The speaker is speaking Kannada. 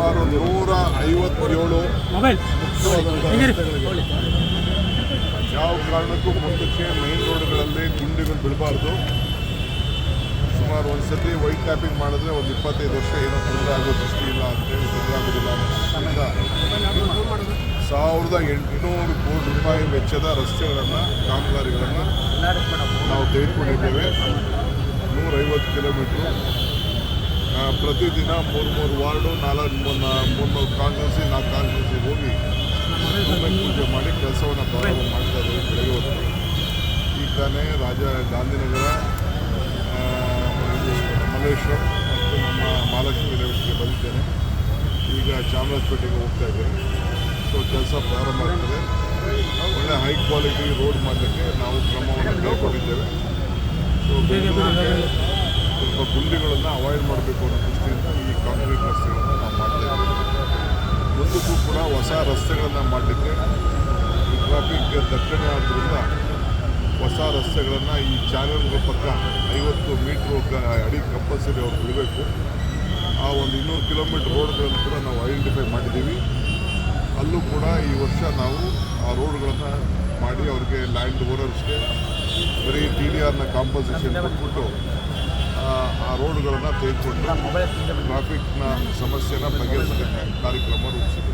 ಸುಮಾರು 157 ಯಾವ ಕಾರಣಕ್ಕೂ ಮುಂದಕ್ಕೆ ಮೇನ್ ರೋಡ್ಗಳಲ್ಲಿ ಗುಂಡಿಗಳು ಬೀಳಬಾರ್ದು. ಸುಮಾರು ಒಂದು ಸತಿ ವೈಟ್ ಟ್ಯಾಪಿಂಗ್ ಮಾಡಿದ್ರೆ ಒಂದು 25 ವರ್ಷ ಏನೋ ತೊಂದರೆ ಆಗೋ ದೃಷ್ಟಿ ಇಲ್ಲ ಅಂತೇಳಿ ತೊಂದರೆ ಆಗೋದಿಲ್ಲ ಅನ್ನೋದ್ರಿಂದ 1800 ಕೋಟಿ ರೂಪಾಯಿ ವೆಚ್ಚದ ರಸ್ತೆಗಳನ್ನು ಕಾಮಗಾರಿಗಳನ್ನು ನಾವು ತೆಗೆದುಕೊಂಡಿದ್ದೇವೆ. 150 ಕಿಲೋಮೀಟ್ರು, ಪ್ರತಿದಿನ 3 ವಾರ್ಡು, 3 ಕಾನ್ಸ್ಟಿಟ್ಯೂನ್ಸಿ, 4 ಕಾನ್ಸ್ಟಿಟ್ಯೂನ್ಸಿಗೆ ಹೋಗಿ ಪೂಜೆ ಮಾಡಿ ಕೆಲಸವನ್ನು ಪ್ರಾರಂಭ ಮಾಡ್ತಾ ಇದ್ದೇವೆ. ಬೆಳಗ್ಗೆ ಹೊತ್ತು ಈಗ ತಾನೇ ಗಾಂಧಿನಗರ, ಮಲ್ಲೇಶ್ವರ ಮತ್ತು ನಮ್ಮ ಮಹಾಲಕ್ಷ್ಮಿ ಲೇಔಟ್ಗೆ ಬಂದಿದ್ದೇನೆ. ಈಗ ಚಾಮರಾಜಪೇಟೆಗೆ ಹೋಗ್ತಾ ಇದ್ದೇನೆ. ಸೊ ಕೆಲಸ ಪ್ರಾರಂಭ ಆಗ್ತದೆ. ಒಳ್ಳೆ ಹೈ ಕ್ವಾಲಿಟಿ ರೋಡ್ ಮಾಡಲಿಕ್ಕೆ ನಾವು ಕ್ರಮವನ್ನು ಕೈಗೊಂಡಿದ್ದೇವೆ. ಸೊ ಬೆಂಗಳೂರಿಗೆ ಸ್ವಲ್ಪ ಗುಂಡಿಗಳನ್ನು ಅವಾಯ್ಡ್ ಮಾಡಬೇಕು ಅನ್ನೋ ದೃಷ್ಟಿಯಿಂದ ಈ ಕಾಂಕ್ರೀಟ್ ರಸ್ತೆಗಳನ್ನು ನಾವು ಮಾಡ್ತಾಯಿದ್ದೇವೆ. ಮುಂದಕ್ಕೂ ಕೂಡ ಹೊಸ ರಸ್ತೆಗಳನ್ನು ಮಾಡಲಿಕ್ಕೆ ಈ ಟ್ರಾಫಿಕ್ ದಟ್ಟಣೆ ಆದ್ದರಿಂದ ಹೊಸ ರಸ್ತೆಗಳನ್ನು ಈ ಚಾನಲ್ಗಳ ಪಕ್ಕ 50 ಮೀಟ್ರು ಅಡಿ ಕಂಪಲ್ಸರಿ ಅವ್ರು ಬಿಡಬೇಕು. ಆ ಒಂದು 200 ಕಿಲೋಮೀಟ್ರ್ ರೋಡ್ಗಳನ್ನು ಕೂಡ ನಾವು ಐಡೆಂಟಿಫೈ ಮಾಡಿದ್ದೀವಿ. ಅಲ್ಲೂ ಕೂಡ ಈ ವರ್ಷ ನಾವು ಆ ರೋಡ್ಗಳನ್ನು ಮಾಡಿ ಅವ್ರಿಗೆ ಲ್ಯಾಂಡ್ ಓನರ್ಸ್ಗೆ ಬರೀ TDRನ ಕಾಂಪನ್ಸೇಷನ್ ಕೊಟ್ಬಿಟ್ಟು ಆ ರೋಡ್ಗಳನ್ನು ತೆಗೆದುಕೊಂಡು ಟ್ರಾಫಿಕ್ನ ಸಮಸ್ಯೆನ ಬಗೆಹರಿಸಲಿಕ್ಕೆ ಕಾರ್ಯಕ್ರಮ ರೂಪಿಸಿದೆ.